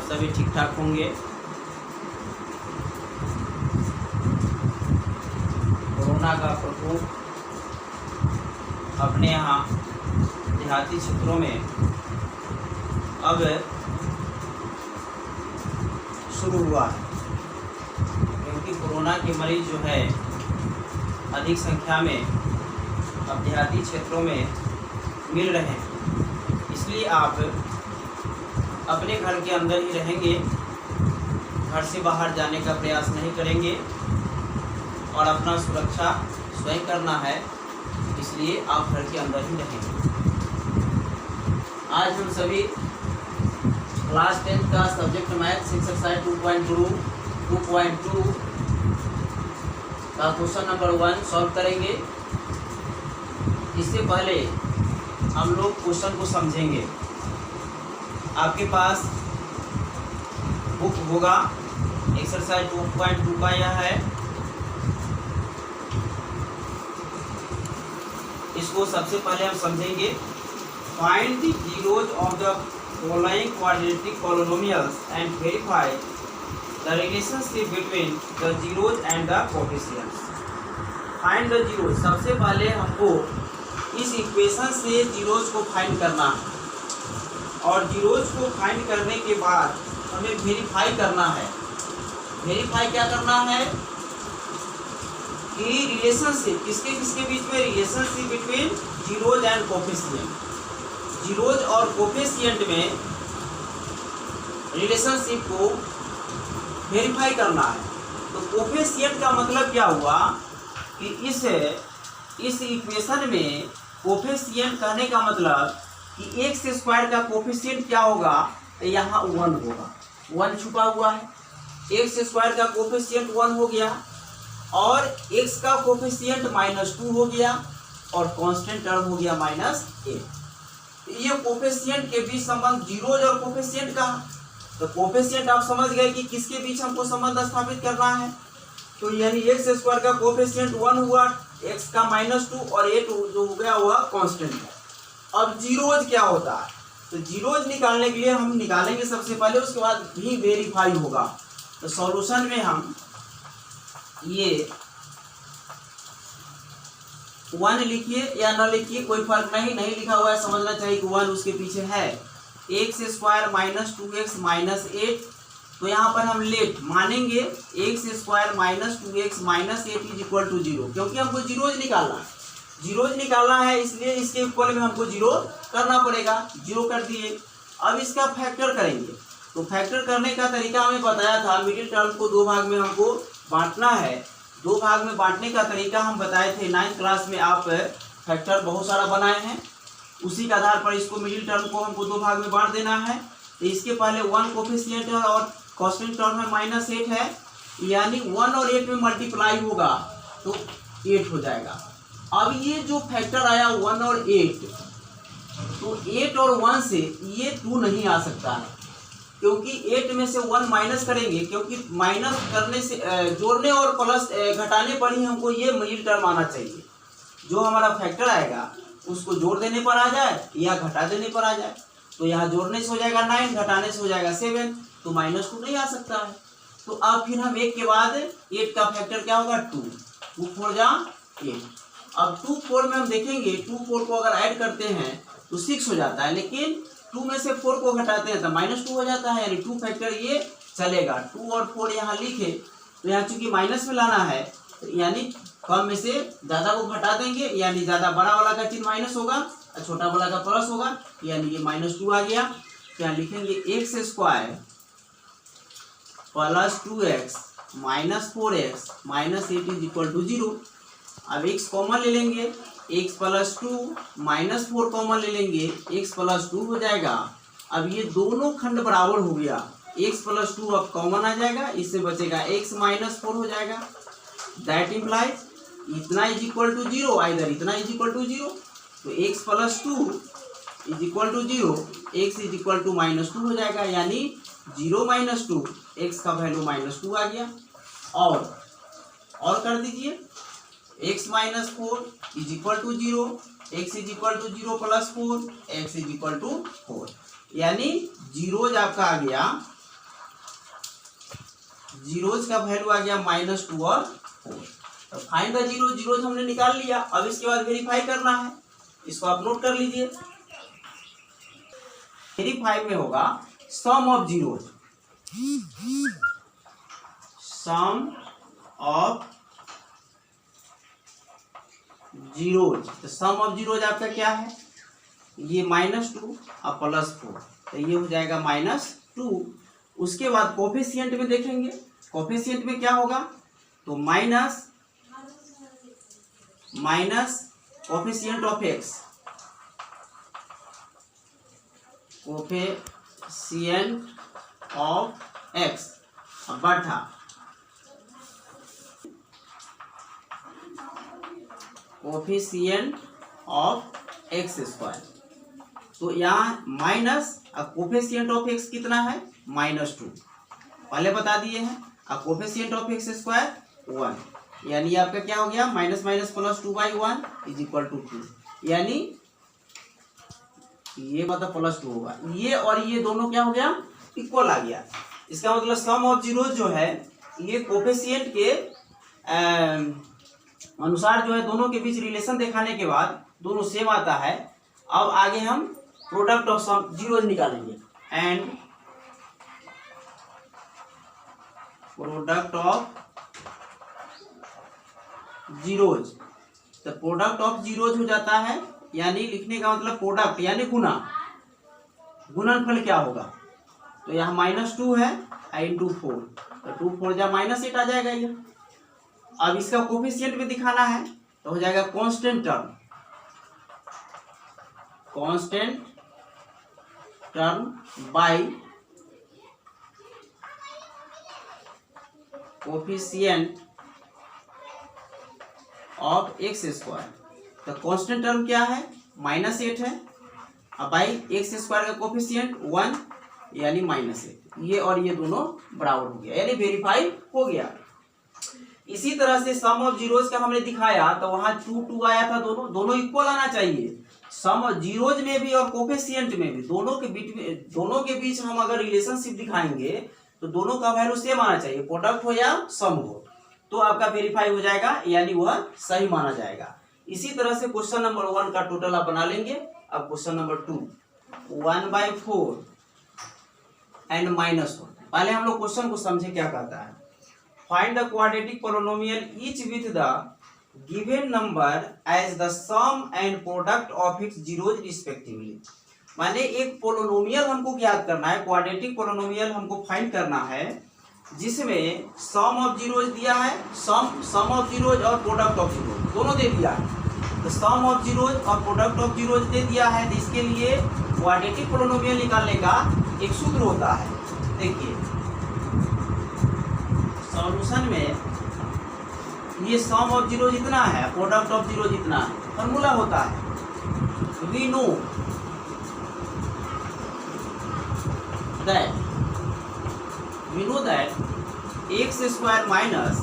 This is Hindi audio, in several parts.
सभी ठीक ठाक होंगे। कोरोना का प्रकोप अपने यहाँ देहाती क्षेत्रों में अब शुरू हुआ है, क्योंकि कोरोना के मरीज जो है अधिक संख्या में अब देहाती क्षेत्रों में मिल रहे हैं। इसलिए आप अपने घर के अंदर ही रहेंगे, घर से बाहर जाने का प्रयास नहीं करेंगे और अपना सुरक्षा स्वयं करना है, इसलिए आप घर के अंदर ही रहेंगे। आज हम सभी क्लास 10 का सब्जेक्ट मैथ्स एक्सरसाइज 2.2 का क्वेश्चन नंबर 1 सॉल्व करेंगे। इससे पहले हम लोग क्वेश्चन को समझेंगे। आपके पास बुक होगा, एक्सरसाइज 2.2 का यह है। इसको सबसे पहले हम समझेंगे। Find the zeros of the following quadratic polynomials and verify the relationship between the zeros and the coefficients. Find the zeros, सबसे पहले हमको इस इक्वेशन से जीरोज को फाइंड करना है और जीरोज को फाइंड करने के बाद हमें वेरीफाई करना है। वेरीफाई क्या करना है कि रिलेशनशिप किसके किसके बीच में, relationship between zeros and coefficient. Zeros और कोएफिशिएंट में रिलेशनशिप को वेरीफाई करना है। तो कोएफिशिएंट का मतलब क्या हुआ कि इस इक्वेशन में कोएफिशिएंट कहने का मतलब कि एक्स स्क्वायर का कोएफिशिएंट क्या होगा, तो यहाँ 1 होगा। 1 छुपा हुआ है। एक्स स्क्वायर का कोएफिशिएंट 1 हो गया और एक्स का कोएफिशिएंट -2 हो गया और कांस्टेंट टर्म हो गया -8। ये कोएफिशिएंट के बीच संबंध जीरोज और कोएफिशिएंट का। तो कोएफिशिएंट आप समझ गए कि किसके बीच हमको संबंध स्थापित करना है। तो यानी एक्स स्क्वायर का कोएफिशिएंट 1 हुआ, एक्स का -2 और 8 जो हो गया वह कांस्टेंट है। अब जीरोज क्या होता है, तो जीरोज निकालने के लिए हम निकालेंगे सबसे पहले, उसके बाद भी वेरीफाई होगा। तो सॉल्यूशन में हम ये 1 लिखिए या न लिखिए कोई फर्क नहीं लिखा हुआ है, समझना चाहिए कि 1 उसके पीछे है। एक्स स्क्वायर -2x -8, तो यहाँ पर हम लेट मानेंगे एक्स स्क्वायर -2x -8 = 0, क्योंकि हमको जीरोज निकालना है। जीरोज निकालना है इसलिए इसके इक्वल में हमको जीरो करना पड़ेगा। जीरो कर दिए। अब इसका फैक्टर करेंगे। तो फैक्टर करने का तरीका हमें बताया था, मिडिल टर्म को 2 भाग में हमको बांटना है। 2 भाग में बांटने का तरीका हम बताए थे 9th क्लास में। आप फैक्टर बहुत सारा बनाए हैं, उसी के आधार पर इसको मिडिल टर्म को हमको 2 भाग में बांट देना है। तो इसके पहले 1 कोएफिशिएंट है और कांस्टेंट टर्म है -8 है, यानी 1 और 8 में मल्टीप्लाई होगा तो 8 हो जाएगा। अब ये जो फैक्टर आया 1 और 8, तो 8 और 1 से ये 2 नहीं आ सकता है, क्योंकि 8 में से 1 माइनस करेंगे, क्योंकि माइनस करने से जोड़ने और प्लस घटाने पर ही हमको ये मिडिल टर्म आना चाहिए। जो हमारा फैक्टर आएगा उसको जोड़ देने पर आ जाए या घटा देने पर आ जाए। तो यहाँ जोड़ने से हो जाएगा 9, घटाने से हो जाएगा 7, तो -2 नहीं आ सकता है। तो अब फिर हम 1 के बाद 8 का फैक्टर क्या होगा 2, 2 4 जा 8। अब 2 4 में हम देखेंगे 2 4 को अगर ऐड करते हैं तो 6 हो जाता है, लेकिन 2 में से 4 को घटाते हैं तो -2 हो जाता है, यानी 2 फैक्टर ये चलेगा। 2 और 4 यहाँ लिखे, तो यहाँ चूंकि माइनस में लाना है, तो यानी कम में से ज़्यादा को घटा देंगे, यानी ज़्यादा बड़ा वाला का चिन्ह माइनस होगा और छोटा वाला का प्लस होगा, यानी ये -2 आ गया। तो यहाँ लिखेंगे एक्स स्क्वायर +2x -4x -8 = 0। अब x कॉमन ले लेंगे, x +2 -4 कॉमन ले लेंगे, x +2 हो जाएगा। अब ये दोनों खंड बराबर हो गया, x +2 अब कॉमन आ जाएगा, इससे बचेगा x -4 हो जाएगा। दैट इम्प्लाइज इतना = 0, इधर इतना = 0। तो x +2 = 0, x = -2 हो जाएगा, यानी 0 - 2, x का वैल्यू -2 आ गया। और कर दीजिए, x - 4 = 0, x = 0 + 4, x = 4, यानी जीरोज आपका आ गया जीरोज का वैल्यू आ गया -2 और 4। तो फाइंड द जीरो, जीरोज हमने निकाल लिया। अब इसके बाद वेरीफाई करना है, इसको आप नोट कर लीजिए। वेरीफाई में होगा sum of zeros, sum of zeros. तो सम ऑफ जीरोज आपका क्या है, ये -2 और +4, तो ये हो जाएगा -2। उसके बाद कोफिशिएंट में देखेंगे, कोफिशिएंट में क्या होगा, तो minus coefficient of x, coefficient of x बटा कोफिशिएंट ऑफ एक्स स्क्वायर। तो यहाँ माइनस कोफिशिएंट ऑफ एक्स कितना है, -2 पहले बता दिए हैं, और कोफिशिएंट ऑफ एक्स स्क्वायर 1, यानी आपका क्या हो गया, माइनस +2/1 = 2, यानी ये मतलब +2 होगा। ये और ये दोनों क्या हो गया, इक्वल आ गया। इसका मतलब सम ऑफ जीरोज जो है ये कोफिशिएंट के अनुसार जो है दोनों के बीच रिलेशन दिखाने के बाद दोनों सेम आता है। अब आगे हम प्रोडक्ट ऑफ सम जीरोज निकालेंगे, एंड प्रोडक्ट ऑफ जीरोज। तो प्रोडक्ट ऑफ जीरोज हो जाता है, यानी लिखने का मतलब प्रोडक्ट यानी गुना, गुणनफल क्या होगा, तो यहाँ -2 है × 4, तो 2 4 जा -8 आ जाएगा ये। अब इसका कोफिशिएंट भी दिखाना है, तो हो जाएगा constant term by coefficient of x square. तो कांस्टेंट टर्म क्या है, -8 है, अब बाई एक्स स्क्वायर का कोफिशिएंट 1 यानी -8। ये और ये दोनों बराबर हो गया, यानी वेरीफाई हो गया। इसी तरह से सम ऑफ जीरोज का हमने दिखाया, तो वहां 2 2 आया था, दोनों इक्वल आना चाहिए। सम ऑफ जीरोज में भी और कोफिशिएंट में भी दोनों के बीच हम अगर रिलेशनशिप दिखाएंगे तो दोनों का वैल्यू सेम आना चाहिए, प्रोडक्ट हो या सम हो, तो आपका वेरीफाई हो जाएगा, यानी वह सही माना जाएगा। इसी तरह से क्वेश्चन नंबर 1 का टोटल आप बना लेंगे। अब क्वेश्चन नंबर 2, 1/4 एंड -1। पहले हम लोग क्वेश्चन को समझे क्या कहता है। Find the quadratic polynomial each with the given number as the sum and product of its zeros respectively. माने एक पोलिनोमियल हमको ज्ञात करना है, क्वाड्रेटिक पोलिनोमियल हमको फाइंड करना है, जिसमें सम ऑफ जीरोज दिया है, सम ऑफ जीरोज और प्रोडक्ट ऑफ जीरोज दोनों दे दिया है। तो सम ऑफ जीरोज और प्रोडक्ट ऑफ जीरोज दे दिया है, तो इसके लिए क्वाड्रेटिक पोलिनोमियल निकालने का एक सूत्र होता है। देखिए सॉल्यूशन में ये सम ऑफ जीरोज इतना है, प्रोडक्ट ऑफ जीरोज इतना है, फॉर्मूला होता है, we know that x square minus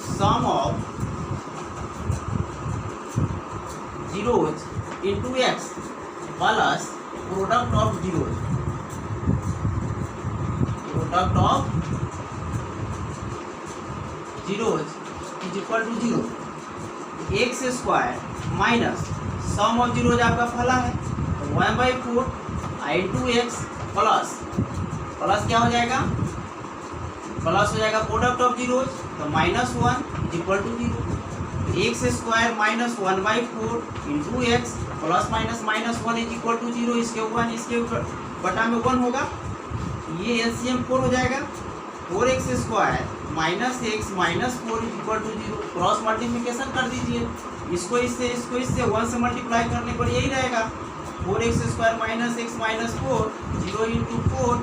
sum of zeros into x plus product of zeros is equal to 0। x square minus sum of zeros आपका फला है 1/4 × x प्लस क्या हो जाएगा, प्लस हो जाएगा प्रोडक्ट ऑफ जीरोज, तो -1 = 0। X square minus 1/4 × x plus minus -1 = 0। इसके 1 इसके बटा में 1 होगा, ये एलसीएम 4 हो जाएगा। 4x square minus x minus 4 = 0। Cross multiplication कर दीजिए, इसको इससे 1 से मल्टीप्लाई करने पर यही रहेगा, 4x square minus x minus 4 0 × 4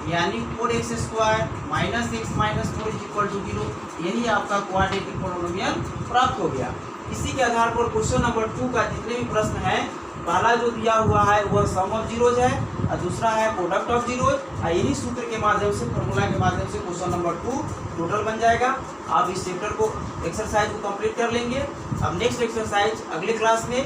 यानी 4x square minus x minus 4 = 0। यही आपका क्वाड्रेटिक पोलिनोमियल प्राप्त हो गया। इसी के आधार पर क्वेश्चन नंबर 2 का जितने भी प्रश्न हैं, पहला जो दिया हुआ है वह सम ऑफ जीरोज है और दूसरा है प्रोडक्ट ऑफ जीरोज, और यही सूत्र के माध्यम से, फॉर्मूला के माध्यम से क्वेश्चन नंबर 2 टोटल बन जाएगा। आप इस चैप्टर को एक्सरसाइज को कंप्लीट कर लेंगे। अब नेक्स्ट एक्सरसाइज अगले क्लास में।